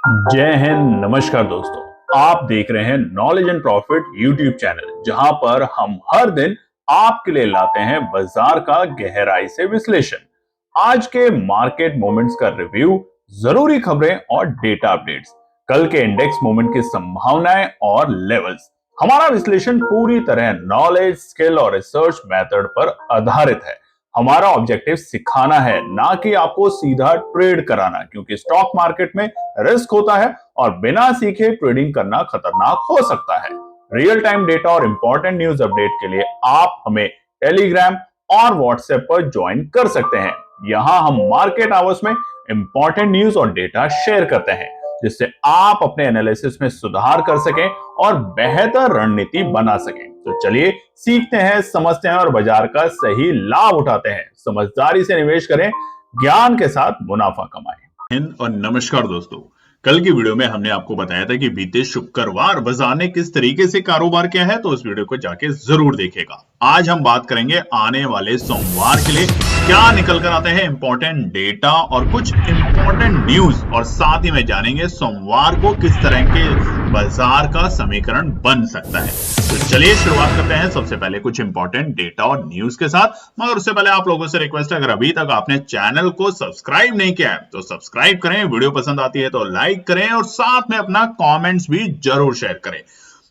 जय हिंद। नमस्कार दोस्तों, आप देख रहे हैं knowledge and profit YouTube channel, जहां पर हम हर दिन आपके लिए लाते हैं बाजार का गहराई से विश्लेषण, आज के मार्केट मोमेंट्स का रिव्यू, जरूरी खबरें और डेटा अपडेट्स, कल के इंडेक्स मूवमेंट की संभावनाएं और लेवल्स। हमारा विश्लेषण पूरी तरह नॉलेज, स्किल और रिसर्च मेथड पर आधारित है। हमारा ऑब्जेक्टिव सिखाना है, ना कि आपको सीधा ट्रेड कराना, क्योंकि स्टॉक मार्केट में रिस्क होता है और बिना सीखे ट्रेडिंग करना खतरनाक हो सकता है। रियल टाइम डेटा और इंपॉर्टेंट न्यूज अपडेट के लिए आप हमें टेलीग्राम और व्हाट्सएप पर ज्वाइन कर सकते हैं। यहां हम मार्केट आवर्स में इंपॉर्टेंट न्यूज और डेटा शेयर करते हैं, जिससे आप अपने एनालिसिस में सुधार कर सकें और बेहतर रणनीति बना सकें। तो चलिए सीखते हैं, समझते हैं और बाजार का सही लाभ उठाते हैं। समझदारी से निवेश करें, ज्ञान के साथ मुनाफा कमाएं। हिंद और नमस्कार दोस्तों, कल की वीडियो में हमने आपको बताया था कि बीते शुक्रवार बाजार ने किस तरीके से कारोबार किया है, तो उस वीडियो को जाके जरूर देखेगा। आज हम बात करेंगे आने वाले सोमवार के लिए क्या निकल कर आते हैं इंपॉर्टेंट डेटा और कुछ इंपॉर्टेंट न्यूज, और साथ ही में जानेंगे सोमवार को किस तरह के बाजार का समीकरण बन सकता है। तो चलिए शुरुआत करते हैं सबसे पहले कुछ इंपॉर्टेंट डेटा और न्यूज के साथ। मगर उससे पहले आप लोगों से रिक्वेस्ट है, अगर अभी तक आपने चैनल को सब्सक्राइब नहीं किया है तो सब्सक्राइब करें, वीडियो पसंद आती है तो लाइक करें और साथ में अपना कमेंट्स भी जरूर शेयर करें।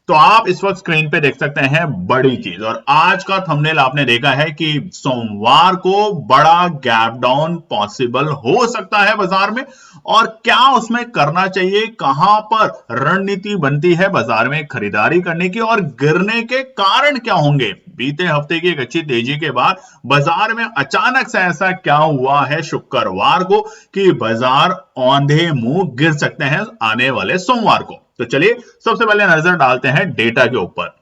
तो आप इस वक्त स्क्रीन पे देख सकते हैं बड़ी चीज, और आज का थंबनेल आपने देखा है कि सोमवार को बड़ा गैप डाउन पॉसिबल हो सकता है बाजार में, और क्या उसमें करना चाहिए, कहां पर रणनीति बनती है बाजार में खरीदारी करने की, और गिरने के कारण क्या होंगे। बीते हफ्ते की एक अच्छी तेजी के बाद बाजार में अचानक से ऐसा क्या हुआ है शुक्रवार को कि बाजार औंधे मुंह गिर सकते हैं आने वाले सोमवार को। तो चलिए सबसे पहले नजर डालते हैं डेटा के ऊपर।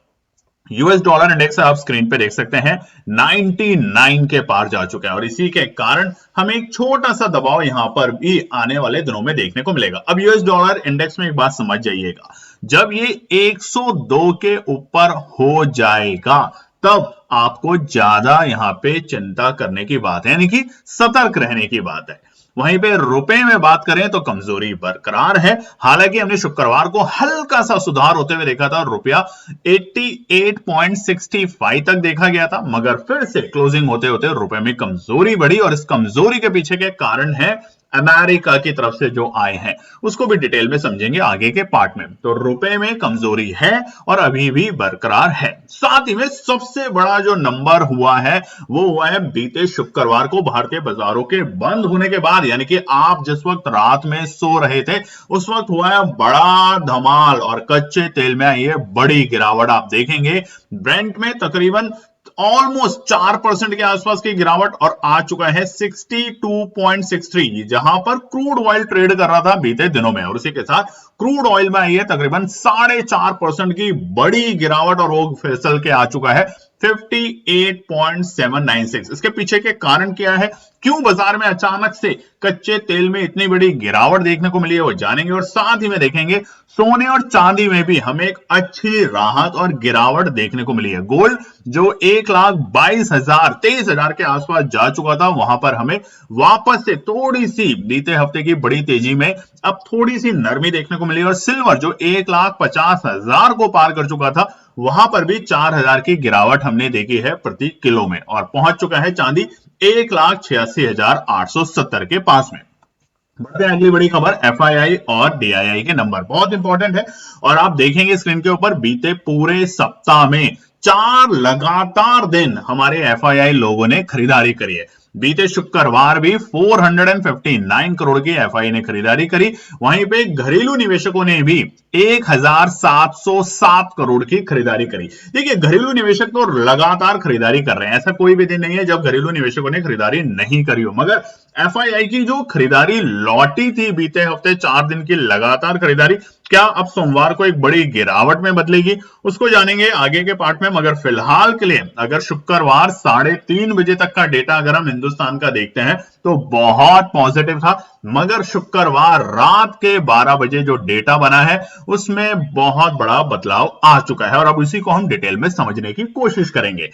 यूएस डॉलर इंडेक्स आप स्क्रीन पे देख सकते हैं 99 के पार जा चुका है, और इसी के कारण हमें एक छोटा सा दबाव यहां पर भी आने वाले दिनों में देखने को मिलेगा। अब यूएस डॉलर इंडेक्स में एक बात समझ जाइएगा, जब ये 102 के ऊपर हो जाएगा तब आपको ज्यादा यहां पे चिंता करने की बात है, यानी कि सतर्क रहने की बात है। वहीं पे रुपए में बात करें तो कमजोरी बरकरार है। हालांकि हमने शुक्रवार को हल्का सा सुधार होते हुए देखा था, रुपया 88.65 तक देखा गया था, मगर फिर से क्लोजिंग होते होते रुपए में कमजोरी बढ़ी, और इस कमजोरी के पीछे के कारण है अमेरिका की तरफ से जो आए हैं, उसको भी डिटेल में समझेंगे आगे के पार्ट में। तो रुपए में कमजोरी है और अभी भी बरकरार है। साथ ही में सबसे बड़ा जो नंबर हुआ है वो हुआ है बीते शुक्रवार को भारतीय बाजारों के बंद होने के बाद, यानी कि आप जिस वक्त रात में सो रहे थे उस वक्त हुआ है बड़ा धमाल, और कच्चे तेल में आई है बड़ी गिरावट। आप देखेंगे ब्रेंट में तकरीबन ऑलमोस्ट 4% के आसपास की गिरावट, और आ चुका है 62.63, जहां पर क्रूड ऑयल ट्रेड कर रहा था बीते दिनों में, और उसी के साथ क्रूड ऑयल में आई है तकरीबन 4.5% की बड़ी गिरावट, और वो फिसल के आ चुका है 58.796। इसके पीछे के कारण क्या है, क्यों बाजार में अचानक से कच्चे तेल में इतनी बड़ी गिरावट देखने को मिली है, वो जानेंगे। और साथ ही में देखेंगे सोने और चांदी में भी हमें एक अच्छी राहत और गिरावट देखने को मिली है। गोल्ड जो 1,22,000 के आसपास जा चुका था, वहां पर हमें वापस से थोड़ी सी बीते हफ्ते की बड़ी तेजी में अब थोड़ी सी नरमी देखने को मिली। और सिल्वर जो 1,50,000 को पार कर चुका था, वहां पर भी 4,000 की गिरावट हमने देखी है प्रति किलो में, और पहुंच चुका है चांदी 1,86,870 के पास में। बढ़ते हैं अगली बड़ी खबर, एफआईआई और डीआईआई के नंबर बहुत इंपॉर्टेंट है, और आप देखेंगे स्क्रीन के ऊपर बीते पूरे सप्ताह में 4 लगातार दिन हमारे एफआईआई लोगों ने खरीदारी करी है। बीते शुक्रवार भी 459 करोड़ की एफआई ने खरीदारी करी। वहीं पे घरेलू निवेशकों ने भी 1,707 करोड़ की खरीदारी करी। देखिए घरेलू निवेशक तो लगातार खरीदारी कर रहे हैं, ऐसा कोई भी दिन नहीं है जब घरेलू निवेशकों ने खरीदारी नहीं करी हो, मगर एफआईआई की जो खरीदारी लौटी थी बीते हफ्ते 4 दिन की लगातार खरीदारी, क्या अब सोमवार को एक बड़ी गिरावट में बदलेगी, उसको जानेंगे आगे के पार्ट में। मगर फिलहाल के लिए अगर शुक्रवार 3:30 बजे तक का डेटा अगर हम हिंदुस्तान का देखते हैं तो बहुत पॉजिटिव था, मगर शुक्रवार रात के 12 बजे जो डेटा बना है उसमें बहुत बड़ा बदलाव आ चुका है, और अब इसी को हम डिटेल में समझने की कोशिश करेंगे।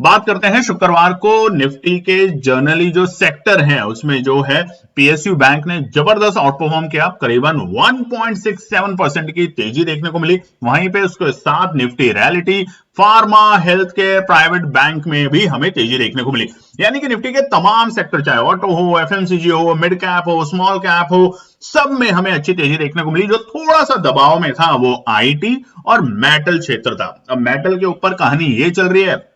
बात करते हैं शुक्रवार को निफ्टी के जर्नली जो सेक्टर है उसमें जो है पीएसयू बैंक ने जबरदस्त आउट परफॉर्म किया, करीबन 1.67% की तेजी देखने को मिली। वहीं पे उसके साथ Nifty reality, pharma, health care, private bank में भी हमें तेजी देखने को मिली। यानी कि निफ्टी के तमाम सेक्टर, चाहे ऑटो हो, एफएमसीजी हो, मिड कैप हो, स्मॉल कैप हो, सब में हमें अच्छी तेजी देखने को मिली। जो थोड़ा सा दबाव में था वो आईटी और मेटल क्षेत्र था। अब मेटल के ऊपर कहानी ये चल रही है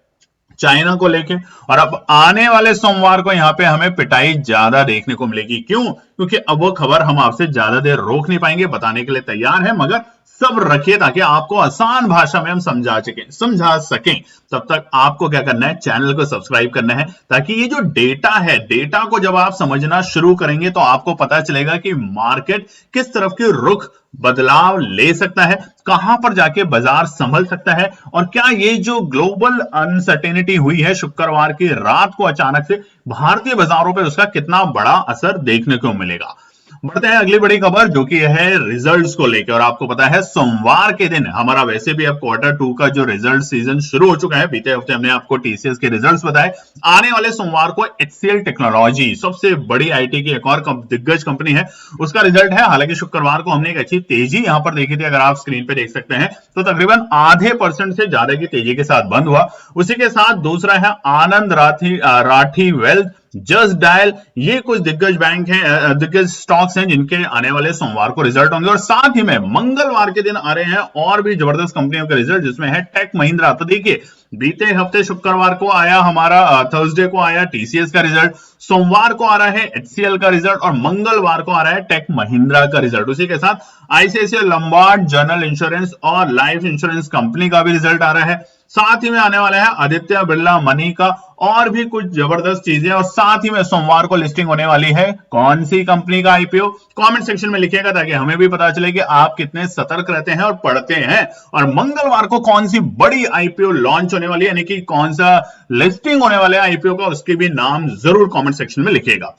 चाइना को लेके, और अब आने वाले सोमवार को यहां पे हमें पिटाई ज्यादा देखने को मिलेगी। क्यों? क्योंकि अब वो खबर हम आपसे ज्यादा देर रोक नहीं पाएंगे, बताने के लिए तैयार है, मगर सब्र रखिए ताकि आपको आसान भाषा में हम समझा सकें। तब तक आपको क्या करना है, चैनल को सब्सक्राइब करना है, ताकि ये जो डेटा है, डेटा को जब आप समझना शुरू करेंगे तो आपको पता चलेगा कि मार्केट किस तरफ के रुख बदलाव ले सकता है, कहां पर जाके बाजार संभल सकता है, और क्या ये जो ग्लोबल अनसर्टेनिटी हुई है शुक्रवार की रात को अचानक से, भारतीय बाजारों पे उसका कितना बड़ा असर देखने को मिलेगा। बढ़ते हैं अगली बड़ी खबर, जो कि है रिजल्ट्स को लेकर। और आपको पता है सोमवार के दिन हमारा वैसे भी अब Q2 का जो रिजल्ट सीजन शुरू हो चुका है। बीते हफ्ते हमने आपको टीसीएस के रिजल्ट्स बताए। आने वाले सोमवार को एचसीएल टेक्नोलॉजी, सबसे बड़ी आईटी की एक और दिग्गज कंपनी है, उसका रिजल्ट है। हालांकि शुक्रवार को हमने एक अच्छी तेजी यहां पर देखी थी, अगर आप स्क्रीन पे देख सकते हैं तो तकरीबन आधे % से ज्यादा की तेजी के साथ बंद हुआ। उसी के साथ दूसरा है आनंद राठी वेल्थ, जस्ट डायल, ये कुछ दिग्गज बैंक हैं, दिग्गज स्टॉक्स हैं जिनके आने वाले सोमवार को रिजल्ट होंगे। और साथ ही में मंगलवार के दिन आ रहे हैं और भी जबरदस्त कंपनियों के रिजल्ट, जिसमें है टेक महिंद्रा। तो देखिए, बीते हफ्ते शुक्रवार को आया हमारा, थर्सडे को आया टीसीएस का रिजल्ट, सोमवार को आ रहा है एचसीएल का रिजल्ट, और मंगलवार को आ रहा है टेक महिंद्रा का रिजल्ट। उसी के साथ आईसीआईसीआई लंबार्ड जनरल इंश्योरेंस और लाइफ इंश्योरेंस कंपनी का भी रिजल्ट आ रहा है। साथ ही में आने वाला है आदित्य बिरला मनी का, और भी कुछ जबरदस्त चीजें। और साथ ही में सोमवार को लिस्टिंग होने वाली है कौन सी कंपनी का आईपीओ, कमेंट सेक्शन में लिखिएगा ताकि हमें भी पता चले कि आप कितने सतर्क रहते हैं और पढ़ते हैं। और मंगलवार को कौन सी बड़ी आईपीओ लॉन्च होने वाली है, यानी कि कौन सा लिस्टिंग होने वाला है आईपीओ का, उसके भी नाम जरूर कमेंट सेक्शन में लिखिएगा।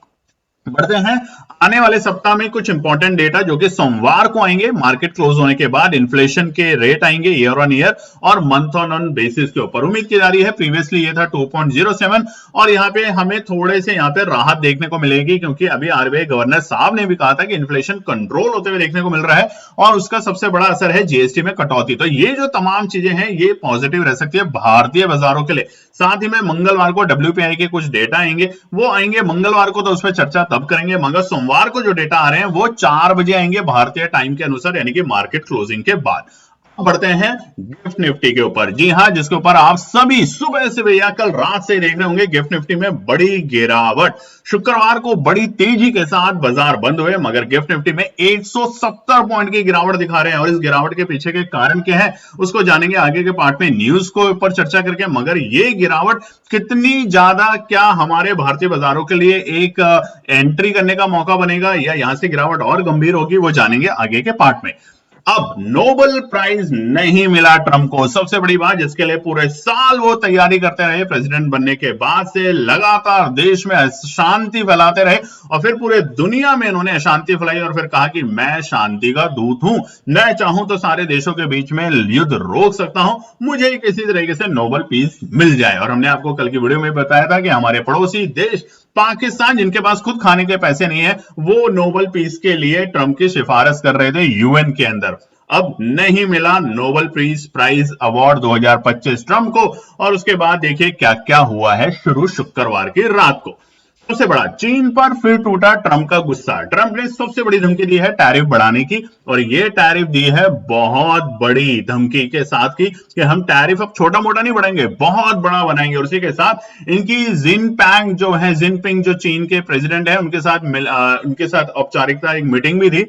बढ़ते हैं आने वाले सप्ताह में कुछ इंपॉर्टेंट डेटा जो कि सोमवार को आएंगे, मार्केट क्लोज होने के बाद। इन्फ्लेशन के रेट आएंगे ईयर ऑन ईयर और मंथ ऑन बेसिस के ऊपर। उम्मीद की जा रही है, प्रीवियसली ये था 2.07, और यहाँ पे हमें थोड़े से यहाँ पे राहत देखने को मिलेगी, क्योंकि अभी आरबीआई गवर्नर साहब ने भी कहा था कि इन्फ्लेशन कंट्रोल होते हुए देखने को मिल रहा है, और उसका सबसे बड़ा असर है जीएसटी में कटौती। तो ये जो तमाम चीजें हैं ये पॉजिटिव रह सकती है भारतीय बाजारों के लिए। साथ ही में मंगलवार को डब्ल्यूपीआई के कुछ डेटा आएंगे, वो आएंगे मंगलवार को, तो उस पर चर्चा तब करेंगे। मगर सोमवार को जो डेटा आ रहे हैं वो 4 बजे आएंगे भारतीय टाइम के अनुसार, यानी कि मार्केट क्लोजिंग के बाद। बढ़ते हैं गिफ्ट निफ्टी के ऊपर। जी हां, जिसके ऊपर आप सभी सुबह से या कल रात से देख रहे होंगे। गिफ्ट निफ्टी में बड़ी गिरावट, शुक्रवार को बड़ी तेजी के साथ बाजार बंद हुए, मगर गिफ्ट निफ्टी में 170 पॉइंट की गिरावट दिखा रहे हैं। और इस गिरावट के पीछे के कारण क्या है उसको जानेंगे आगे के पार्ट में, न्यूज को ऊपर चर्चा करके। मगर ये गिरावट कितनी ज्यादा, क्या हमारे भारतीय बाजारों के लिए एक एंट्री करने का मौका बनेगा, या यहां से गिरावट और गंभीर होगी, वो जानेंगे आगे के पार्ट में। अब नोबेल प्राइज नहीं मिला ट्रंप को, सबसे बड़ी बात, जिसके लिए पूरे साल वो तैयारी करते रहे। प्रेसिडेंट बनने के बाद से लगातार देश में अशांति फैलाते रहे, और फिर पूरे दुनिया में इन्होंने अशांति फैलाई, और फिर कहा कि मैं शांति का दूत हूं, मैं चाहूं तो सारे देशों के बीच में युद्ध रोक सकता हूं, मुझे किसी तरीके से नोबेल पीस मिल जाए। और हमने आपको कल की वीडियो में बताया था कि हमारे पड़ोसी देश पाकिस्तान, जिनके पास खुद खाने के पैसे नहीं है, वो नोबेल पीस के लिए ट्रंप की सिफारिश कर रहे थे यूएन के अंदर। अब नहीं मिला Nobel peace prize award 2025 Trump को। और उसके बाद देखिए क्या क्या हुआ है शुरू शुक्रवार की रात को। सबसे बड़ा, चीन पर फिर टूटा ट्रंप का गुस्सा। ट्रंप ने सबसे बड़ी धमकी दी है टैरिफ बढ़ाने की, और ये टैरिफ दी है बहुत बड़ी धमकी के साथ कि हम टैरिफ अब छोटा मोटा नहीं बढ़ाएंगे, बहुत बड़ा बनाएंगे। और उसी के साथ इनकी जिनपिंग जो चीन के प्रेसिडेंट है, उनके साथ औपचारिकता एक मीटिंग भी थी,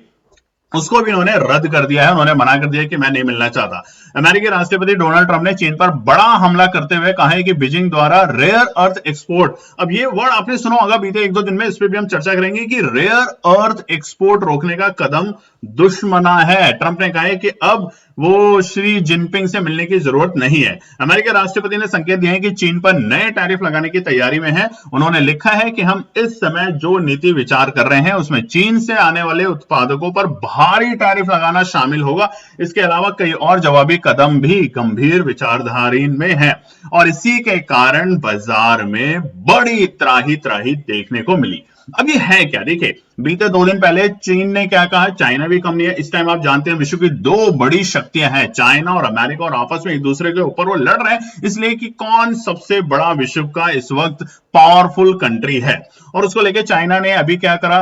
उसको भी उन्होंने रद्द कर दिया है। उन्होंने मना कर दिया कि मैं नहीं मिलना चाहता। अमेरिकी राष्ट्रपति डोनाल्ड ट्रंप ने चीन पर बड़ा हमला करते हुए कहा है कि बीजिंग द्वारा रेयर अर्थ एक्सपोर्ट, अब ये वर्ड आपने सुना होगा बीते 1-2 दिन में, इस पर भी हम चर्चा करेंगे कि रेयर अर्थ एक्सपोर्ट रोकने का कदम दुश्मना है। ट्रंप ने कहा है कि अब वो श्री जिनपिंग से मिलने की जरूरत नहीं है। अमेरिकी राष्ट्रपति ने संकेत दिए हैं कि चीन पर नए टैरिफ लगाने की तैयारी में है। उन्होंने लिखा है कि हम इस समय जो नीति विचार कर रहे हैं उसमें चीन से आने वाले उत्पादकों पर भारी टैरिफ लगाना शामिल होगा। इसके अलावा कई और जवाबी कदम भी गंभीर विचारधारी में है और इसी के कारण बाजार में बड़ी त्राही त्राही देखने को मिली। अब ये है क्या, देखिए बीते 2 दिन पहले चीन ने क्या कहा, चाइना भी कम नहीं है। इस टाइम आप जानते हैं विश्व की 2 बड़ी शक्तियां हैं, चाइना और अमेरिका, और आपस में एक दूसरे के ऊपर वो लड़ रहे हैं इसलिए कि कौन सबसे बड़ा विश्व का इस वक्त पावरफुल कंट्री है। और उसको लेके चाइना ने अभी क्या करा,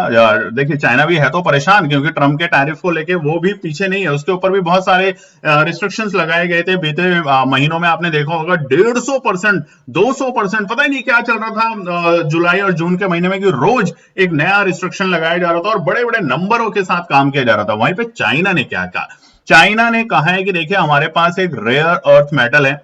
देखिए चाइना भी है तो परेशान, क्योंकि ट्रंप के टैरिफ को लेके वो भी पीछे नहीं है, उसके ऊपर भी बहुत सारे रिस्ट्रिक्शंस लगाए गए थे। बीते महीनों में आपने देखा होगा 150%, 200%, पता ही नहीं क्या चल रहा था जुलाई और जून के महीने में, कि रोज एक नया रिस्ट्रिक्शन लगाया जा रहा था और बड़े बड़े नंबरों के साथ काम किया जा रहा था। वहीं पे चाइना ने क्या कहा, चाइना ने कहा है कि देखिए हमारे पास एक रेयर अर्थ मेटल है,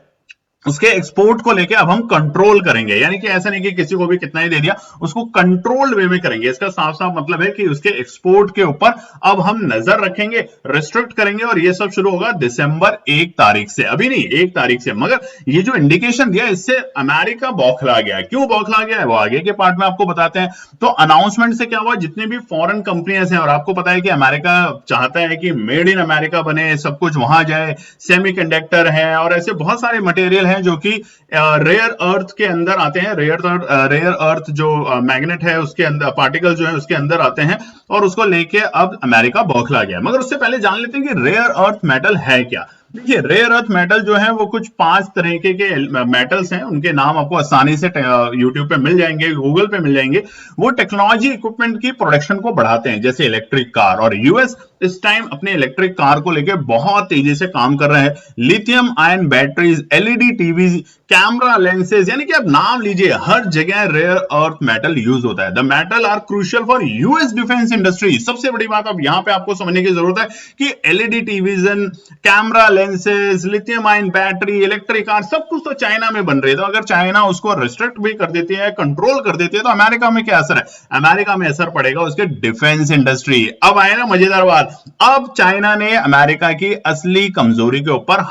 उसके एक्सपोर्ट को लेके अब हम कंट्रोल करेंगे, यानी कि ऐसा नहीं कि किसी को भी कितना ही दे दिया, उसको कंट्रोल्ड वे में करेंगे। इसका साफ साफ मतलब है कि उसके एक्सपोर्ट के ऊपर अब हम नजर रखेंगे, रिस्ट्रिक्ट करेंगे, और ये सब शुरू होगा दिसंबर 1 तारीख से, अभी नहीं 1 तारीख से। मगर ये जो इंडिकेशन दिया इससे अमेरिका बौखला गया। क्यों बौखला गया है वो आगे के पार्ट में आपको बताते हैं। तो अनाउंसमेंट से क्या हुआ, जितने भी फॉरेन कंपनियां हैं, और आपको पता है कि अमेरिका चाहता है कि मेड इन अमेरिका बने, सब कुछ वहां जाए, सेमीकंडक्टर है और ऐसे बहुत सारे मटेरियल हैं जो कि रेयर अर्थ के अंदर आते हैं। रेयर अर्थ जो मैग्नेट है उसके अंदर, पार्टिकल जो है उसके अंदर आते हैं, और उसको लेके अब अमेरिका बौखला गया। मगर उससे पहले जान लेते हैं कि रेयर अर्थ मेटल है क्या। देखिए रेयर अर्थ मेटल जो है वो कुछ 5 तरीके के मेटल्स हैं, उनके नाम आपको आसानी से यूट्यूब पे मिल जाएंगे, गूगल पे मिल जाएंगे। वो टेक्नोलॉजी इक्विपमेंट की प्रोडक्शन को बढ़ाते हैं, जैसे इलेक्ट्रिक कार, और यूएस इस टाइम अपने इलेक्ट्रिक कार को लेकर बहुत तेजी से काम कर रहे हैं। Lithium ion batteries, LED TV, camera lenses, यानी कि आप नाम लीजिए हर जगह रेयर अर्थ मेटल यूज होता है। The metal are crucial for US defence industry. सबसे बड़ी बात अब यहां पे आपको समझने की जरूरत है कि एलईडी टीवीजन, camera lenses, lithium ion battery, electric car, सब कुछ तो चाइना में बन रही है। तो अगर चाइना उसको रिस्ट्रिक्ट भी कर देती है, कंट्रोल कर देती है, तो अमेरिका में क्या असर है, अमेरिका में असर पड़ेगा उसके डिफेंस इंडस्ट्री। अब आए ना मजेदार बात, अब चाइना ने अमेरिका की असली कमजोरी के ऊपर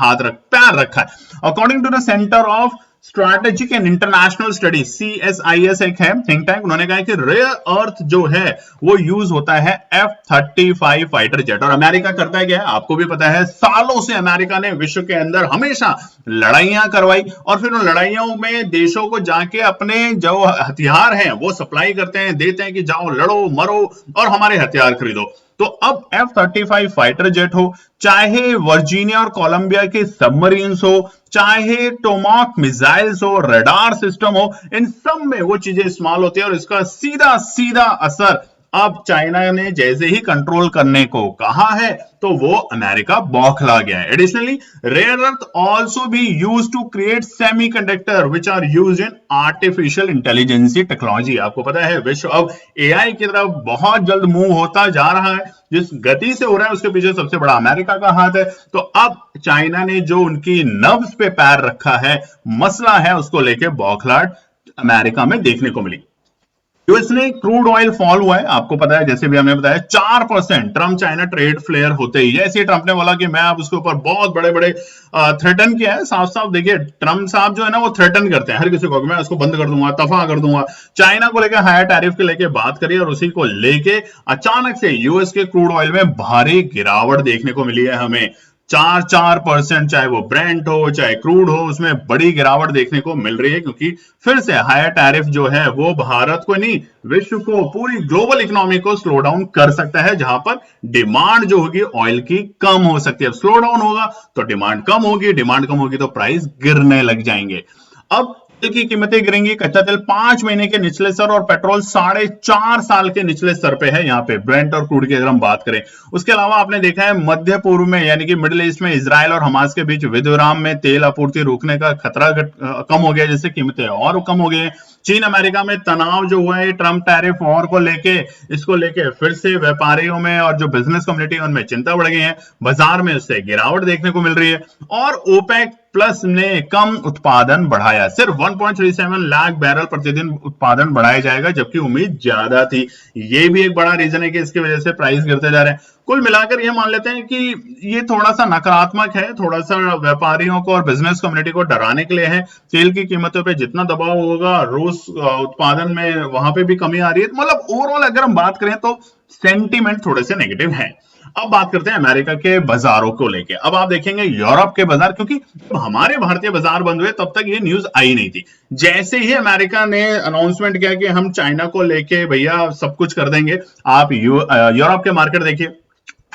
पैर रखा है। According to the centre of strategic and international study, CSIS एक है थिंक टैंक, उन्होंने कहा कि रेयर अर्थ जो है वो यूज होता है F-35 फाइटर जेट। और अमेरिका करता है क्या है, आपको भी पता है, सालों से अमेरिका ने विश्व के अंदर हमेशा लड़ाइयां करवाई, और फिर उन लड़ाइयों में देशों को जाके अपने जो हथियार हैं वो सप्लाई करते हैं, देते हैं कि जाओ लड़ो मरो और हमारे हथियार खरीदो। तो अब F-35 फाइटर जेट हो, चाहे वर्जीनिया और कोलंबिया के सबमरीन्स हो, चाहे टोमाक मिसाइल्स हो, रडार सिस्टम हो, इन सब में वो चीजें इस्तेमाल होती है, और इसका सीधा सीधा असर अब चाइना ने जैसे ही कंट्रोल करने को कहा है तो वो अमेरिका बौखला गया है। Additionally rare earth also be used to create semiconductor which are used in artificial intelligence technology. आपको पता है विश्व अब एआई की तरफ बहुत जल्द मूव होता जा रहा है, जिस गति से हो रहा है उसके पीछे सबसे बड़ा अमेरिका का हाथ है। तो अब चाइना ने जो उनकी नब्ज पे पैर रखा है, मसला है, उसको लेके बौखलाहट अमेरिका में देखने को मिली। यूएस ने क्रूड ऑयल फॉल हुआ है, आपको पता है, जैसे भी हमने बताया 4%। ट्रंप चाइना ट्रेड फ्लेयर होते ही जैसे ट्रंप ने बोला कि मैं अब उसके ऊपर बहुत बड़े बड़े थ्रेटन किया है, साफ साफ देखिए ट्रंप साहब जो है ना वो थ्रेटन करते हैं हर किसी को, मैं उसको बंद कर दूंगा, तफा कर दूंगा। चाइना को लेकर हायर टैरिफ के लेके बात करी और उसी को लेके अचानक से यूएस के क्रूड ऑयल में भारी गिरावट देखने को मिली है हमें। 4%, चाहे वो ब्रेंट हो चाहे क्रूड हो, उसमें बड़ी गिरावट देखने को मिल रही है, क्योंकि फिर से हायर टैरिफ जो है वो भारत को नहीं, विश्व को, पूरी ग्लोबल इकोनॉमी को स्लो डाउन कर सकता है, जहां पर डिमांड जो होगी ऑयल की कम हो सकती है। अब स्लो डाउन होगा तो डिमांड कम होगी, डिमांड कम होगी तो प्राइस गिरने लग जाएंगे। अब तेल की कीमतें गिरेंगी, कच्चा तेल 5 महीने के निचले स्तर और पेट्रोल 4.5 साल के निचले स्तर पे है, यहाँ पे ब्रेंट और क्रूड की अगर हम बात करें। उसके अलावा आपने देखा है मध्य पूर्व में, यानी कि मिडिल ईस्ट में इजराइल और हमास के बीच युद्ध विराम में तेल आपूर्ति रुकने का खतरा कम हो गया, जिससे कीमतें और कम हो गई। चीन अमेरिका में तनाव जो हुआ है ट्रंप टैरिफ वॉर को लेके, इसको लेके फिर से व्यापारियों में और जो बिजनेस कम्युनिटी है उनमें चिंता बढ़ गई है, बाजार में उससे गिरावट देखने को मिल रही है। और ओपेक प्लस ने कम उत्पादन बढ़ाया, सिर्फ 1.37 लाख बैरल प्रतिदिन उत्पादन बढ़ाया जाएगा, जबकि उम्मीद ज्यादा थी। ये भी एक बड़ा रीजन है कि इसकी वजह से प्राइस गिरते जा रहे हैं। कुल मिलाकर ये मान लेते हैं कि ये थोड़ा सा नकारात्मक है, थोड़ा सा व्यापारियों को और बिजनेस कम्युनिटी को डराने के लिए है। तेल की कीमतों पे जितना दबाव होगा, रूस उत्पादन में वहां पे भी कमी आ रही है। मतलब ओवरऑल अगर हम बात करें तो सेंटीमेंट थोड़े से नेगेटिव है। अब बात करते हैं अमेरिका के बाजारों को लेके। अब आप देखेंगे यूरोप के बाजार, क्योंकि हमारे भारतीय बाजार बंद हुए तब तक ये न्यूज आई नहीं थी। जैसे ही अमेरिका ने अनाउंसमेंट किया कि हम चाइना को लेके भैया सब कुछ कर देंगे, आप यूरोप के मार्केट देखिए,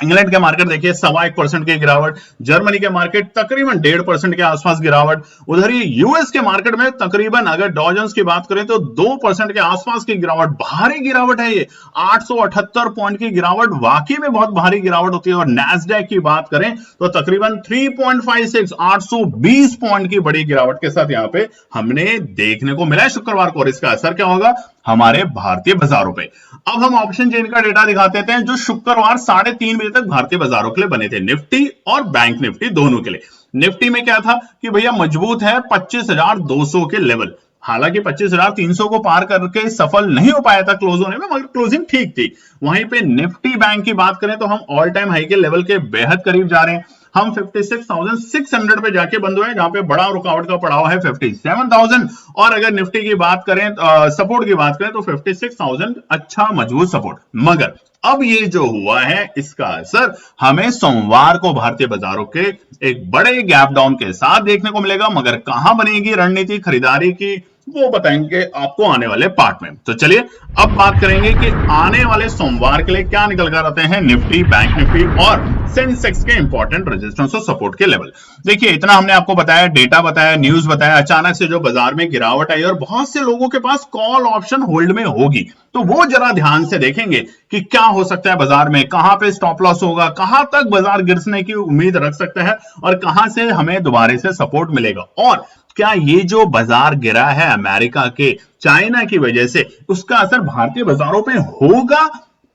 इंग्लैंड के मार्केट देखिए 1.25% की गिरावट, जर्मनी के मार्केट तकरीबन 1.5% के आसपास गिरावट, उधर ही यूएस के मार्केट में तकरीबन अगर डॉ जोन्स की बात करें तो 2% के आसपास की गिरावट। भारी गिरावट है ये, 878 पॉइंट की गिरावट वाकई में बहुत भारी गिरावट होती है। और नैस्डैक की बात करें तो तकरीबन 3.56 820 पॉइंट की बड़ी गिरावट के साथ यहां पे हमने देखने को मिला है शुक्रवार को। और इसका असर क्या होगा हमारे भारतीय बाजारों पे। अब हम ऑप्शन चेन का डेटा दिखाते हैं जो शुक्रवार 3:30 बजे तक भारतीय बाजारों के लिए बने थे, निफ्टी और बैंक निफ्टी दोनों के लिए। निफ्टी में क्या था कि भैया मजबूत है 25,200 के लेवल, हालांकि 25,300 को पार करके सफल नहीं हो पाया था क्लोज होने में, मगर क्लोजिंग ठीक थी। वहीं पे निफ्टी बैंक की बात करें तो हम ऑल टाइम हाई के लेवल के बेहद करीब जा रहे हैं। हम 56,600 पे जाके बंद हुए, जहां पे बड़ा रुकावट का पड़ाव है 57,000। और अगर निफ्टी की बात करें, सपोर्ट की बात करें तो 56,000 अच्छा मजबूत सपोर्ट। मगर अब ये जो हुआ है इसका असर हमें सोमवार को भारतीय बाजारों के एक बड़े गैप डाउन के साथ देखने को मिलेगा। मगर कहां बनेगी रणनीति खरीदारी की वो बताएंगे आपको आने वाले पार्ट में। तो चलिए अब बात करेंगे कि आने वाले सोमवार के लिए क्या निकल कर आते हैं निफ्टी, बैंक निफ्टी और सेंसेक्स के इंपॉर्टेंट रेजिस्टेंस और सपोर्ट के लेवल। देखिए इतना हमने आपको बताया, डेटा बताया, न्यूज बताया, अचानक से जो बाजार में गिरावट आई और बहुत से लोगों के पास कॉल ऑप्शन होल्ड में होगी, तो वो जरा ध्यान से देखेंगे कि क्या हो सकता है बाजार में, कहां पे स्टॉप लॉस होगा, कहां तक बाजार गिरने की उम्मीद रख सकता है और कहां से हमें दोबारा से सपोर्ट मिलेगा। और क्या ये जो बाजार गिरा है अमेरिका के चाइना की वजह से, उसका असर भारतीय बाजारों पे होगा?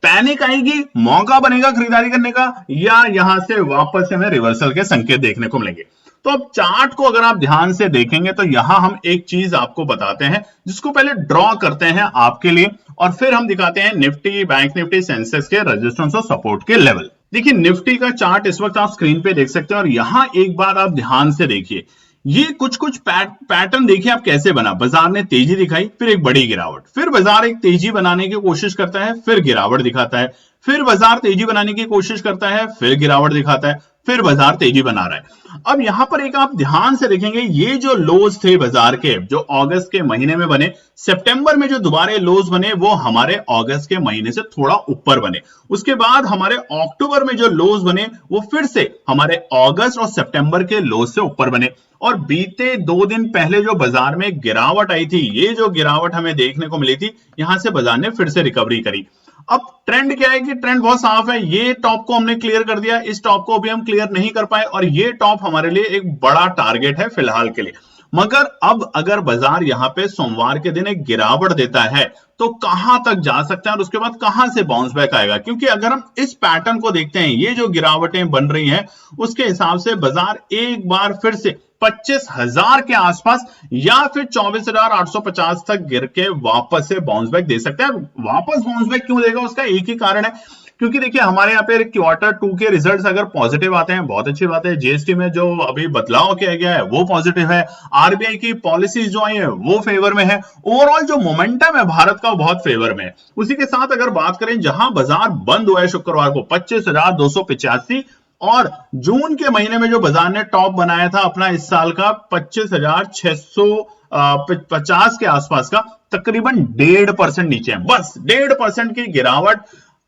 पैनिक आएगी, मौका बनेगा खरीदारी करने का, या यहां से वापस से हमें रिवर्सल के संकेत देखने को मिलेंगे? तो अब चार्ट को अगर आप ध्यान से देखेंगे तो यहां हम एक चीज आपको बताते हैं जिसको पहले ड्रॉ करते हैं आपके लिए और फिर हम दिखाते हैं निफ्टी, बैंक निफ्टी, सेंसेक्स के रेजिस्टेंस और सपोर्ट के लेवल। देखिए निफ्टी का चार्ट इस वक्त आप स्क्रीन पे देख सकते हैं और यहां एक बार आप ध्यान से देखिए, ये कुछ पैटर्न देखिए आप कैसे बना। बाजार ने तेजी दिखाई, फिर एक बड़ी गिरावट, फिर बाजार एक तेजी बनाने की कोशिश करता है, फिर गिरावट दिखाता है, फिर बाजार तेजी बनाने की कोशिश करता है, फिर गिरावट दिखाता है, फिर बाजार तेजी बना रहा है। अब यहां पर एक आप ध्यान से देखेंगे, ये जो लोज थे बाजार के जो अगस्त के महीने में बने, सितंबर में जो दोबारा लोज बने वो हमारे अगस्त के महीने से थोड़ा ऊपर बने। उसके बाद हमारे अक्टूबर में जो लोज बने वो फिर से हमारे अगस्त और सितंबर के लोज से ऊपर बने। और बीते 2 दिन पहले जो बाजार में गिरावट आई थी, ये जो गिरावट हमें देखने को मिली थी, यहां से बाजार ने फिर से रिकवरी करी। अब ट्रेंड क्या है कि ट्रेंड बहुत साफ है, ये टॉप को हमने क्लियर कर दिया, इस टॉप को भी हम क्लियर नहीं कर पाए और ये टॉप हमारे लिए एक बड़ा टारगेट है फिलहाल के लिए। मगर अब अगर बाजार यहां पे सोमवार के दिन एक गिरावट देता है तो कहां तक जा सकता है और उसके बाद कहां से बाउंस बैक आएगा? क्योंकि अगर हम इस पैटर्न को देखते हैं, ये जो गिरावटें बन रही हैं उसके हिसाब से बाजार एक बार फिर से 25,000 के आसपास या फिर 24,850 तक गिर के वापस से बाउंस बैक दे सकता है। वापस बाउंस बैक क्यों देगा उसका एक ही कारण है, क्योंकि देखिए हमारे यहाँ पे क्वार्टर 2 के रिजल्ट्स अगर पॉजिटिव आते हैं बहुत अच्छी बात है। जीएसटी में जो अभी बदलाव किया गया है वो पॉजिटिव है, आरबीआई की पॉलिसीज जो आई है वो फेवर में है, ओवरऑल जो मोमेंटम है भारत का बहुत फेवर में है। उसी के साथ अगर बात करें जहां बाजार बंद हुआ है शुक्रवार को 25,285 और जून के महीने में जो बाजार ने टॉप बनाया था अपना इस साल का 25,650 के आसपास का, तकरीबन 1.5% नीचे है। बस 1.5% की गिरावट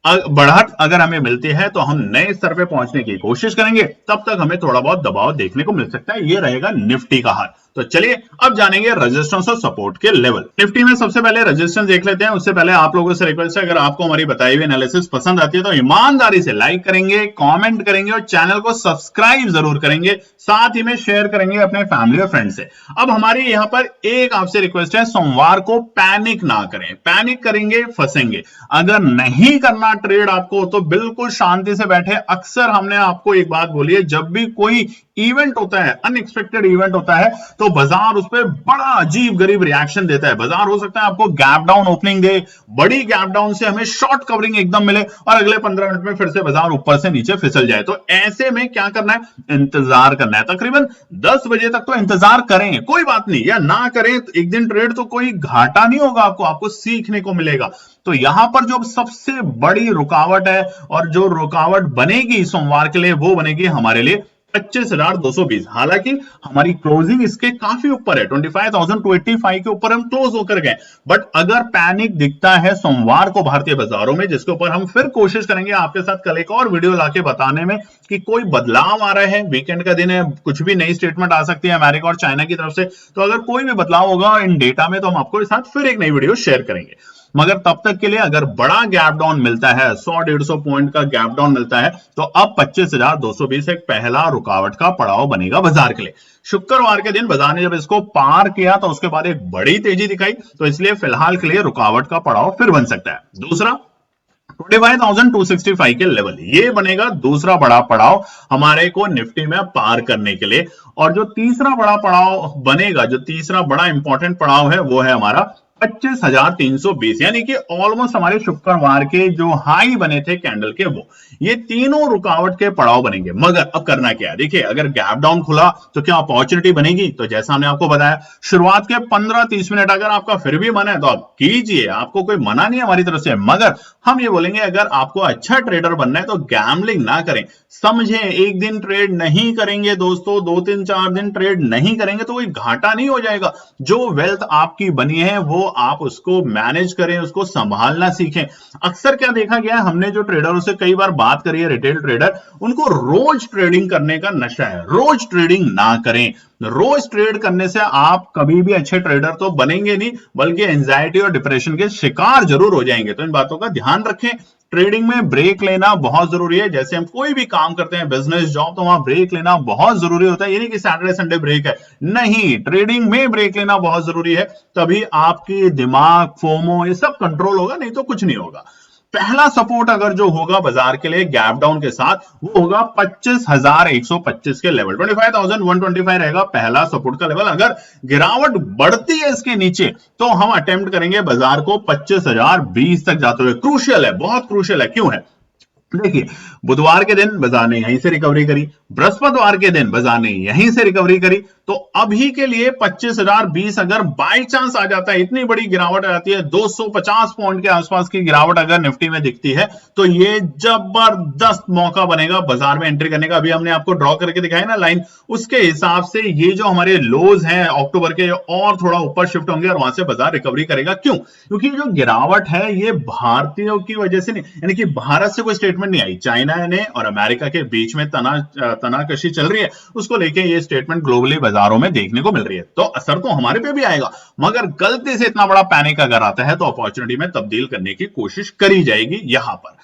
बढ़त अगर हमें मिलती है तो हम नए स्तर पे पहुंचने की कोशिश करेंगे, तब तक हमें थोड़ा बहुत दबाव देखने को मिल सकता है। ये रहेगा निफ्टी का हाल। तो चलिए अब जानेंगे रेजिस्टेंस और सपोर्ट के लेवल। निफ्टी में सबसे पहले रेजिस्टेंस देख लेते हैं, उससे पहले आप लोगों से रिक्वेस्ट है अगर आपको हमारी बताई हुई एनालिसिस पसंद आती है तो ईमानदारी से लाइक करेंगे, कमेंट करेंगे और चैनल को सब्सक्राइब जरूर करेंगे, साथ ही में शेयर करेंगे अपने फैमिली और फ्रेंड से। अब हमारी यहाँ पर एक आपसे रिक्वेस्ट है, सोमवार को पैनिक ना करें, पैनिक करेंगे फंसेंगे। अगर नहीं करना ट्रेड आपको तो बिल्कुल शांति से बैठे। अक्सर हमने आपको एक बात बोली है, जब भी कोई इवेंट होता है, अनएक्सपेक्टेड इवेंट होता है, तो बाजार उस पर बड़ा अजीब गरीब रिएक्शन देता है। बाजार हो सकता है आपको गैप डाउन ओपनिंग दे, बड़ी गैप डाउन से हमें शॉर्ट कवरिंग एकदम मिले और अगले 15 मिनट में फिर से बाजार ऊपर से नीचे फिसल जाए। तो ऐसे में क्या करना है, इंतजार करना है। तकरीबन 10 बजे तक तो इंतजार करें, कोई बात नहीं, या ना करें एक दिन ट्रेड, तो कोई घाटा नहीं होगा, आपको सीखने को मिलेगा। तो यहां पर जो सबसे बड़ी रुकावट है और जो रुकावट बनेगी सोमवार के लिए, वो बनेगी हमारे लिए 25,220। हालांकि हमारी क्लोजिंग इसके काफी ऊपर है, 25,285 के ऊपर हम क्लोज होकर गए। बट अगर पैनिक दिखता है सोमवार को भारतीय बाजारों में, जिसके ऊपर हम फिर कोशिश करेंगे आपके साथ कल एक और वीडियो लाके बताने में कि कोई बदलाव आ रहा है, वीकेंड का दिन है, कुछ भी नई स्टेटमेंट आ सकती है अमेरिका और चाइना की तरफ से, तो अगर कोई भी बदलाव होगा इन डेटा में तो हम आपको साथ फिर एक नई वीडियो शेयर करेंगे। मगर तब तक के लिए अगर बड़ा गैप डाउन मिलता है, 100-150 पॉइंट का गैप डाउन मिलता है, तो अब 25,220 एक पहला रुकावट का पड़ाव बनेगा बाजार के लिए। शुक्रवार के दिन बाजार ने जब इसको पार किया तो उसके बाद एक बड़ी तेजी दिखाई, तो इसलिए फिलहाल के लिए रुकावट का पड़ाव फिर बन सकता है। दूसरा 25,265 के लेवल, ये बनेगा दूसरा बड़ा पड़ाव हमारे को निफ्टी में पार करने के लिए। और जो तीसरा बड़ा पड़ाव बनेगा, जो तीसरा बड़ा इंपॉर्टेंट पड़ाव है, वो है हमारा 25,320, यानी कि ऑलमोस्ट हमारे शुक्रवार के जो हाई बने थे कैंडल के, वो ये तीनों रुकावट के पड़ाव बनेंगे। मगर अब करना क्या है, देखिए अगर गैप डाउन खुला तो क्या अपॉर्चुनिटी बनेगी, तो जैसा हमने आपको बताया शुरुआत के 15-30 मिनट अगर आपका फिर भी मन है तो आप कीजिए, आपको कोई मना नहीं है हमारी तरफ से। मगर हम ये बोलेंगे अगर आपको अच्छा ट्रेडर बनना है तो गैम्बलिंग ना करें, समझे, एक दिन ट्रेड नहीं करेंगे दोस्तों, 2-3-4 दिन ट्रेड नहीं करेंगे तो कोई घाटा नहीं हो जाएगा। जो वेल्थ आपकी बनी है वो आप उसको मैनेज करें, उसको संभालना सीखें। अक्सर क्या देखा गया है, हमने जो ट्रेडरों से कई बार बात करी है, रिटेल ट्रेडर, उनको रोज ट्रेडिंग करने का नशा है। रोज ट्रेडिंग ना करें, रोज ट्रेड करने से आप कभी भी अच्छे ट्रेडर तो बनेंगे नहीं, बल्कि एंजाइटी और डिप्रेशन के शिकार जरूर हो जाएंगे। तो इन बातों का ध्यान रखें। ट्रेडिंग में ब्रेक लेना बहुत जरूरी है। जैसे हम कोई भी काम करते हैं, बिजनेस, जॉब, तो वहां ब्रेक लेना बहुत जरूरी होता है। ये नहीं कि सैटरडे संडे ब्रेक है, नहीं, ट्रेडिंग में ब्रेक लेना बहुत जरूरी है। तभी आपकी दिमाग, फोमो, ये सब कंट्रोल होगा, नहीं तो कुछ नहीं होगा। पहला सपोर्ट अगर जो होगा बाजार के लिए गैप डाउन के साथ, वो होगा 25,125 के लेवल, 25,125 रहेगा पहला सपोर्ट का लेवल। अगर गिरावट बढ़ती है इसके नीचे तो हम अटेम्प्ट करेंगे बाजार को 25,020 तक जाते हुए। क्रूशियल है, बहुत क्रूशियल है। क्यों है, देखिए बुधवार के दिन बाजार ने यहीं से रिकवरी करी, बृहस्पतिवार के दिन बाजार ने यहीं से रिकवरी करी, तो अभी के लिए 25,020 अगर बाई चांस आ जाता है, इतनी बड़ी गिरावट आ जाती है, 250 पॉइंट के आसपास की गिरावट अगर निफ्टी में दिखती है, तो ये जबरदस्त मौका बनेगा बाजार में एंट्री करने का। अभी हमने आपको ड्रॉ करके दिखाई ना लाइन, उसके हिसाब से ये जो हमारे लोज हैं अक्टूबर के, और थोड़ा ऊपर शिफ्ट होंगे और वहां से बाजार रिकवरी करेगा। क्यों, क्योंकि जो गिरावट है ये भारतीयों की वजह से नहीं, यानी कि भारत से कोई स्टेटमेंट नहीं आई, चाइना ने और अमेरिका के बीच में तनाकशी चल रही है, उसको लेके ये स्टेटमेंट ग्लोबली बाजारों में देखने को मिल रही है। तो असर तो हमारे पे भी आएगा, मगर गलती से इतना बड़ा पैनिक अगर आता है तो अपॉर्चुनिटी में तब्दील करने की कोशिश करी जाएगी। यहां पर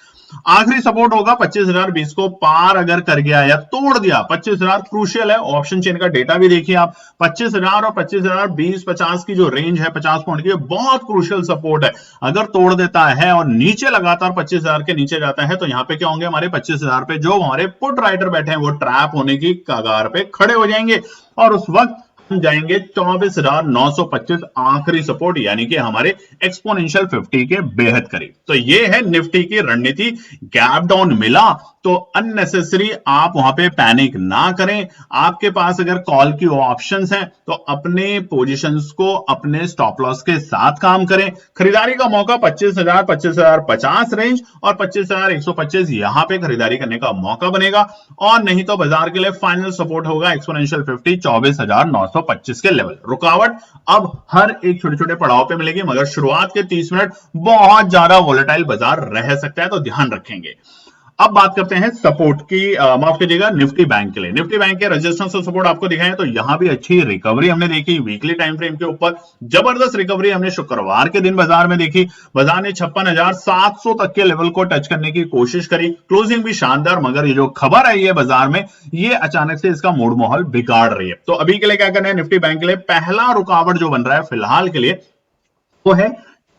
आखिरी सपोर्ट होगा 25,020 को पार अगर कर गया या तोड़ दिया, 25,000 क्रूशियल है। ऑप्शन चेन का डेटा भी देखिए आप, 25,000 और 25,020-50 की जो रेंज है 50 पॉइंट की, बहुत क्रूशियल सपोर्ट है। अगर तोड़ देता है और नीचे लगातार 25,000 के नीचे जाता है, तो यहां पे क्या होंगे, हमारे 25,000 पे जो हमारे पुट राइटर बैठे हैं वो ट्रैप होने की कगार पे खड़े हो जाएंगे, और उस वक्त हम जाएंगे 24,925 आखिरी सपोर्ट, यानी कि हमारे एक्सपोनेंशियल 50 के बेहद करीब। तो ये है निफ्टी की रणनीति। गैप डाउन मिला तो अननेसेसरी आप वहां पे पैनिक ना करें। आपके पास अगर कॉल की ऑप्शंस हैं तो अपने पोजीशंस को अपने स्टॉप लॉस के साथ काम करें। खरीदारी का मौका 25,000, 25,050 रेंज और 25,125 यहां पे खरीदारी करने का मौका बनेगा, और नहीं तो बाजार के लिए फाइनल सपोर्ट होगा एक्सपोनेंशियल 50, 24,925 के लेवल। रुकावट अब हर एक छोटे छोटे पड़ाव पे मिलेगी, मगर शुरुआत के 30 मिनट बहुत ज्यादा वोलेटाइल बाजार रह सकता है, तो ध्यान रखेंगे। अब बात करते हैं सपोर्ट की, माफ कीजिएगा, निफ्टी बैंक के लिए। निफ्टी बैंक के रेजिस्टेंस और सपोर्ट आपको दिखाएं तो यहां भी अच्छी रिकवरी हमने देखी वीकली टाइम फ्रेम के ऊपर। जबरदस्त रिकवरी हमने शुक्रवार के दिन बाजार में देखी। बाजार ने 56,700 तक के लेवल को टच करने की कोशिश करी, क्लोजिंग भी शानदार, मगर ये जो खबर आई है बाजार में, ये अचानक से इसका मूड माहौल बिगाड़ रही है। तो अभी के लिए क्या करना है, निफ्टी बैंक के लिए पहला रुकावट जो बन रहा है फिलहाल के लिए वो है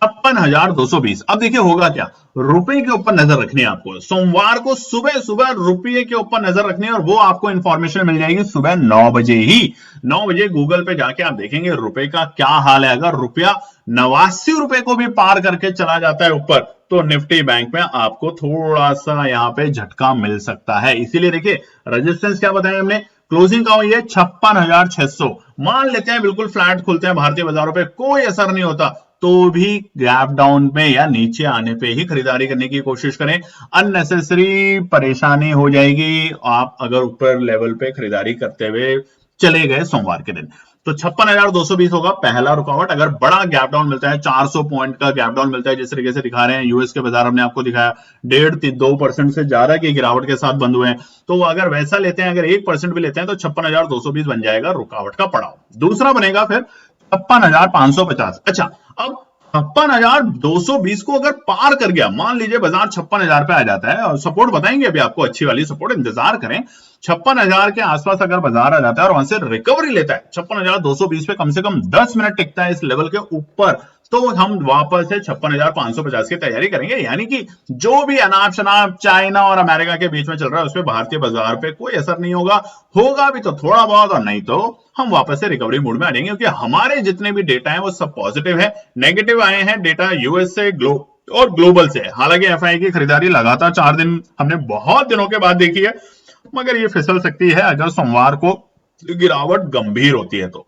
56,220। अब देखिए होगा क्या, रुपए के ऊपर नजर रखनी है आपको। सोमवार को सुबह सुबह रुपये के ऊपर नजर रखनी है और वो आपको इंफॉर्मेशन मिल जाएगी सुबह 9 बजे ही। 9 बजे गूगल पे जाके आप देखेंगे रुपए का क्या हाल है। अगर रुपया 89 रुपए को भी पार करके चला जाता है ऊपर, तो निफ्टी बैंक में आपको थोड़ा सा यहाँ पे झटका मिल सकता है। इसीलिए देखिए रेजिस्टेंस क्या बताया हमने, क्लोजिंग का हुई है 56,600। मान लेते हैं बिल्कुल फ्लैट खुलते हैं भारतीय बाजारों पे, कोई असर नहीं होता, तो भी गैप डाउन में या नीचे आने पे ही खरीदारी करने की कोशिश करें। अननेसेसरी परेशानी हो जाएगी आप अगर ऊपर लेवल पे खरीदारी करते हुए चले गए सोमवार के दिन। तो 56,220 होगा पहला रुकावट। अगर बड़ा गैप डाउन मिलता है, 400 पॉइंट का गैप डाउन मिलता है जिस तरीके से दिखा रहे हैं यूएस के बाजार, हमने आपको दिखाया 1.5-2% से ज्यादा की गिरावट के साथ बंद हुए हैं, तो अगर वैसा लेते हैं, अगर 1% भी लेते हैं, तो 56,220 बन जाएगा रुकावट का पड़ाव। दूसरा बनेगा फिर 56,550। अच्छा, अब 56,220 को अगर पार कर गया, मान लीजिए बाजार 56,000 पे आ जाता है, और सपोर्ट बताएंगे अभी आपको, अच्छी वाली सपोर्ट, इंतजार करें। 56,000 के आसपास अगर बाजार आ जाता है और वहां से रिकवरी लेता है, 56,220 पे कम से कम 10 मिनट टिकता है इस लेवल के ऊपर, तो हम वापस से 56,550 की तैयारी करेंगे। यानी कि जो भी अनाप शनाप चाइना और अमेरिका के बीच में चल रहा है उसमें भारतीय बाजार पे कोई असर नहीं होगा, होगा भी तो थोड़ा बहुत, और नहीं तो हम वापस से रिकवरी मूड में आ जाएंगे, क्योंकि हमारे जितने भी डेटा है वो सब पॉजिटिव है। नेगेटिव आए हैं डेटा यूएस से और ग्लोबल से। हालांकि एफआई की खरीदारी लगातार 4 दिन हमने बहुत दिनों के बाद देखी है, मगर ये फिसल सकती है अगर सोमवार को गिरावट गंभीर होती है तो।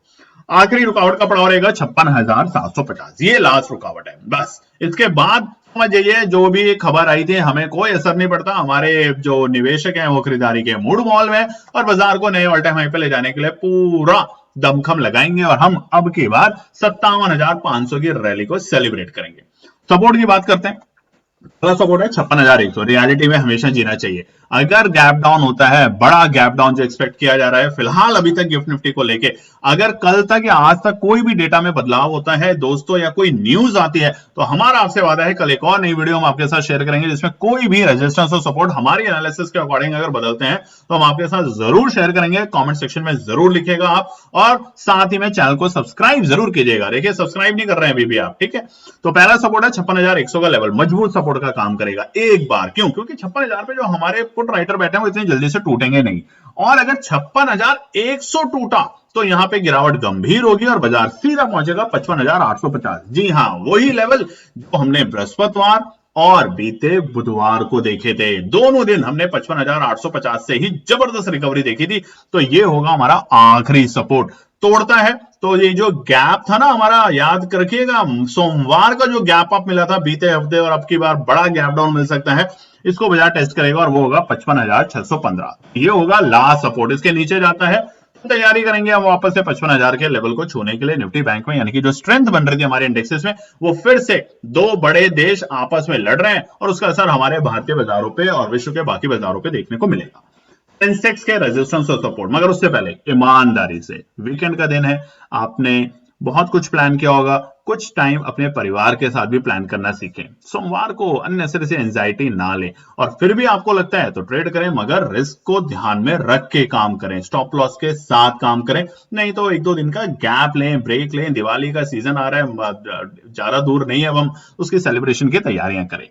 आखिरी रुकावट का पड़ाव रहेगा 56,750, ये लास्ट रुकावट है बस। इसके बाद समझ जाइए जो भी खबर आई थी हमें कोई असर नहीं पड़ता, हमारे जो निवेशक हैं वो खरीदारी के मूड मॉल में, और बाजार को नए ऑल टाइम हाई पे ले जाने के लिए पूरा दमखम लगाएंगे, और हम अब की बार 57,500 की रैली को सेलिब्रेट करेंगे। सपोर्ट की बात करते हैं। पहला सपोर्ट है 56,100। रियलिटी में हमेशा जीना चाहिए। अगर गैप डाउन होता है, बड़ा गैप डाउन जो एक्सपेक्ट किया जा रहा है फिलहाल अभी तक गिफ्ट निफ्टी को लेके, अगर कल तक या आज तक कोई भी डेटा में बदलाव होता है दोस्तों, या कोई न्यूज आती है, तो हमारा आपसे वादा है कल एक और नई वीडियो हम आपके साथ शेयर करेंगे जिसमें कोई भी रेजिस्टेंस और सपोर्ट हमारी एनालिसिस के अकॉर्डिंग अगर बदलते हैं तो हम आपके साथ जरूर शेयर करेंगे। कॉमेंट सेक्शन में जरूर लिखिएगा आप, और साथ ही में चैनल को सब्सक्राइब जरूर कीजिएगा। देखिए सब्सक्राइब नहीं कर रहे हैं अभी भी आप, ठीक है। तो पहला सपोर्ट है 56,100 का लेवल, मजबूत सपोर्ट का काम करेगा एक बार। क्यों? क्योंकि 56,000 पे जो हमारे पुट राइटर बैठे हैं वो इतनी जल्दी से टूटेंगे नहीं, और अगर 56,100 टूटा तो यहां पे गिरावट गंभीर होगी और बाजार सीधा पहुंचेगा 55,850। जी हां, वही लेवल जो हमने बृहस्पतिवार और बीते बुधवार को देखे थे। दोनों दिन हमने 55,850 से ही जबरदस्त रिकवरी देखी थी। तो ये होगा हमारा आखिरी सपोर्ट। तोड़ता है तो ये जो गैप था ना हमारा, याद रखिएगा, सोमवार का जो गैप अप मिला था बीते हफ्ते, और अब की बार बड़ा गैप डाउन मिल सकता है, इसको बाजार टेस्ट करेगा और वो होगा 55,615। ये होगा लास्ट सपोर्ट। इसके नीचे जाता है तो तैयारी करेंगे हम वापस से 55,000 के लेवल को छूने के लिए निफ्टी बैंक में। यानी कि जो स्ट्रेंथ बन रही थी हमारे इंडेक्सेस में, वो फिर से दो बड़े देश आपस में लड़ रहे हैं, और उसका असर हमारे भारतीय बाजारों पे और विश्व के बाकी बाजारों पे देखने को मिलेगा। सेंसेक्स के रेजिस्टेंस और सपोर्ट, मगर उससे पहले ईमानदारी से, वीकेंड का दिन है, आपने बहुत कुछ प्लान किया होगा, कुछ टाइम अपने परिवार के साथ भी प्लान करना सीखें। सोमवार को अननेसेसरी से एंजाइटी ना लें, और फिर भी आपको लगता है तो ट्रेड करें, मगर रिस्क को ध्यान में रख के काम करें, स्टॉप लॉस के साथ काम करें। नहीं तो 1-2 दिन का गैप लें, ब्रेक लें। दिवाली का सीजन आ रहा है, ज्यादा दूर नहीं है, अब हम उसकी सेलिब्रेशन की तैयारियां करें।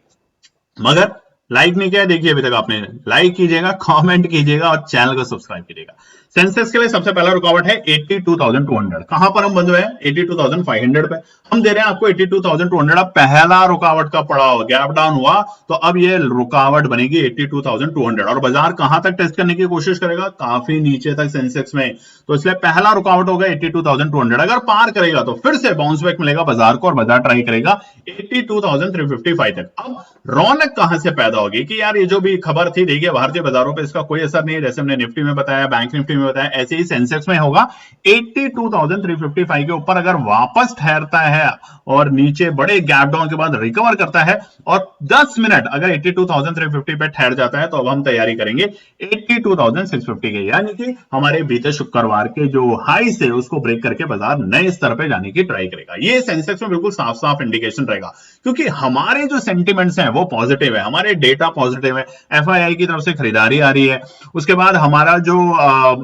मगर लाइक नहीं किया, देखिए अभी तक आपने, लाइक कीजिएगा, कमेंट कीजिएगा और चैनल को सब्सक्राइब कीजिएगा। सेंसेक्स के लिए सबसे पहला रुकावट है 82,200। कहां पर हम बंद हुए हैं? 82,500 पे। हम दे रहे हैं आपको 82,200। अब पहला रुकावट का पड़ाव गैप डाउन हुआ तो अब ये रुकावट बनेगी 82,200, और बाजार कहां तक टेस्ट करने की कोशिश करेगा? काफी नीचे तक सेंसेक्स में। तो इसलिए पहला रुकावट होगा 82,200। अगर पार करेगा तो फिर से बाउंस बैक मिलेगा बाजार को, और बाजार ट्राई करेगा 82,355 तक। अब रौनक कहां से पैदा होगी कि यार ये जो भी खबर थी, देखिए भारतीय बाजारों पे इसका कोई असर नहीं है, जैसे हमने निफ्टी में बताया, बैंक निफ्टी में बताया, ऐसे ही सेंसेक्स में होगा 82,355 के ऊपर अगर वापस ठहरता है और नीचे बड़े गैप डाउन के बाद रिकवर करता है और 10 मिनट अगर 82,350 पे ठहर जाता है, तो अब हम तैयारी करेंगे 82,650 के, यानी कि हमारे बीते शुक्रवार के जो हाई से उसको ब्रेक करके बाजार नए स्तर पे जाने की ट्राई करेगा। ये सेंसेक्स में बिल्कुल साफ साफ इंडिकेशन रहेगा, क्योंकि हमारे जो सेंटिमेंट्स हैं वो पॉजिटिव है, हमारे डेटा पॉजिटिव है, एफआईआई की तरफ से खरीदारी आ रही है, उसके बाद हमारा जो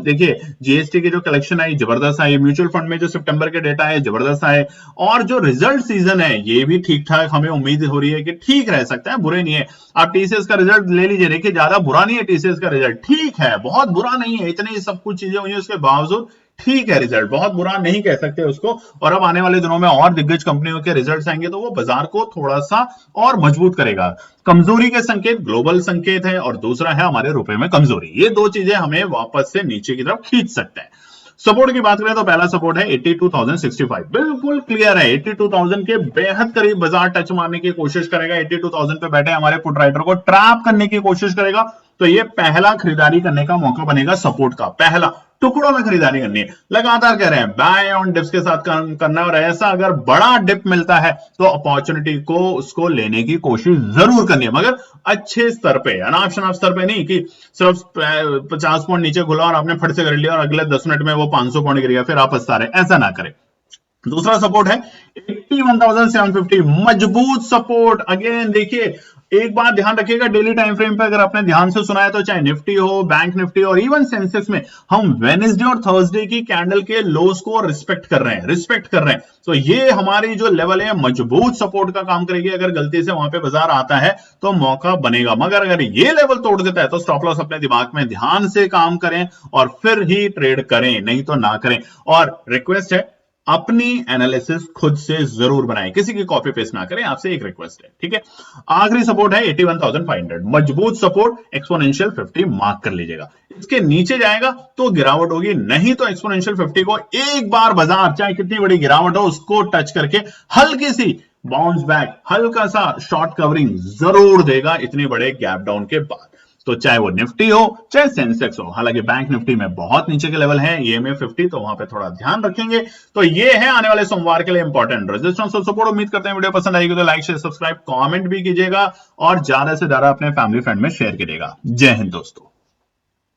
देखिए जीएसटी की जो कलेक्शन आई जबरदस्त आई, म्यूचुअल फंड में जो सितंबर के डेटा है जबरदस्त आए, और जो रिजल्ट सीजन है ये भी ठीक ठाक हमें उम्मीद हो रही है कि ठीक रह सकता है, बुरे नहीं है। आप टीसीएस का रिजल्ट ले लीजिए, देखिए ज्यादा बुरा नहीं है टीसीएस का रिजल्ट, ठीक है, बहुत बुरा नहीं है, इतनी सब कुछ चीजें हुई है उसके बावजूद ठीक है रिजल्ट, बहुत बुरा नहीं कह सकते उसको। और अब आने वाले दिनों में और दिग्गज कंपनियों के रिजल्ट्स आएंगे तो वो बाजार को थोड़ा सा और मजबूत करेगा। कमजोरी के संकेत ग्लोबल संकेत है और दूसरा है हमारे रुपए में कमजोरी, ये दो चीजें हमें वापस से नीचे की तरफ खींच सकते हैं। सपोर्ट की बात करें तो पहला सपोर्ट है 82,065, बिल्कुल क्लियर है, 82,000 के बेहद करीब बाजार टच मारने की कोशिश करेगा, 82,000 पे बैठे हमारे पुट राइटर को ट्रैप करने की कोशिश करेगा, तो ये पहला खरीदारी करने का मौका बनेगा सपोर्ट का, पहला टुकड़ों में खरीदारी करनी है, लगातार कह रहे हैं बाय ऑन डिप्स के साथ काम करना है, और ऐसा अगर बड़ा डिप मिलता है तो अपॉर्चुनिटी को उसको लेने की कोशिश जरूर करनी है, मगर अच्छे स्तर पे, अनाप शनाप स्तर पे नहीं कि सिर्फ 50 पॉइंट नीचे खुला और आपने फट से कर लिया और अगले 10 मिनट में वो 500 पॉइंट गिर गया फिर आप पछता रहे, ऐसा ना करें। दूसरा सपोर्ट है 81,750, मजबूत सपोर्ट। अगेन देखिए एक बात ध्यान रखिएगा, डेली टाइम फ्रेम पे अगर आपने ध्यान से सुना है तो चाहे निफ्टी हो, बैंक निफ्टी और इवन सेंसेक्स में हम वेडनेसडे और थर्सडे की कैंडल के लोस को रिस्पेक्ट कर रहे हैं, तो ये हमारी जो लेवल है मजबूत सपोर्ट का काम करेगी। अगर गलती से वहां पे बाजार आता है तो मौका बनेगा, मगर अगर ये लेवल तोड़ देता है तो स्टॉप लॉस अपने दिमाग में ध्यान से काम करें और फिर ही ट्रेड करें, नहीं तो ना करें। और रिक्वेस्ट है अपनी एनालिसिस खुद से जरूर बनाएं, किसी की कॉपी पेस्ट ना करें, आपसे एक रिक्वेस्ट है, ठीक है। आखिरी सपोर्ट है 81,500, मजबूत सपोर्ट, एक्सपोनेंशियल 50 मार्क कर लीजिएगा, इसके नीचे जाएगा तो गिरावट होगी, नहीं तो एक्सपोनेंशियल 50 को एक बार बाजार चाहे कितनी बड़ी गिरावट हो उसको टच करके हल्की सी बाउंस बैक, हल्का सा शॉर्ट कवरिंग जरूर देगा इतने बड़े गैप डाउन के बाद, तो चाहे वो निफ्टी हो चाहे सेंसेक्स हो। हालांकि बैंक निफ्टी में बहुत नीचे के लेवल है EMA 50, तो वहां पे थोड़ा ध्यान रखेंगे। तो ये है आने वाले सोमवार के लिए इंपॉर्टेंट रेजिस्टेंस और सपोर्ट। उम्मीद करते हैं वीडियो पसंद आएगी तो लाइक शेयर सब्सक्राइब कमेंट भी कीजिएगा और ज्यादा से ज्यादा अपने फैमिली फ्रेंड में शेयर कीजिएगा। जय हिंद दोस्तों।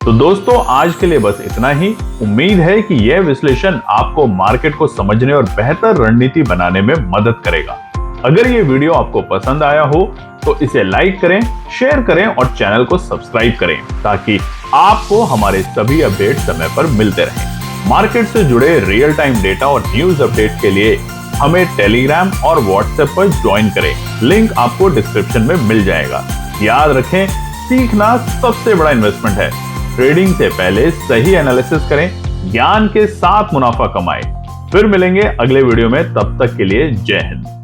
तो दोस्तों आज के लिए बस इतना ही। उम्मीद है कि यह विश्लेषण आपको मार्केट को समझने और बेहतर रणनीति बनाने में मदद करेगा। अगर ये वीडियो आपको पसंद आया हो तो इसे लाइक करें, शेयर करें और चैनल को सब्सक्राइब करें ताकि आपको हमारे सभी अपडेट समय पर मिलते रहें। मार्केट से जुड़े रियल टाइम डेटा और न्यूज अपडेट के लिए हमें टेलीग्राम और व्हाट्सएप पर ज्वाइन करें, लिंक आपको डिस्क्रिप्शन में मिल जाएगा। याद रखें, सीखना सबसे बड़ा इन्वेस्टमेंट है। ट्रेडिंग से पहले सही एनालिसिस करें, ज्ञान के साथ मुनाफा कमाएं। फिर मिलेंगे अगले वीडियो में, तब तक के लिए जय हिंद।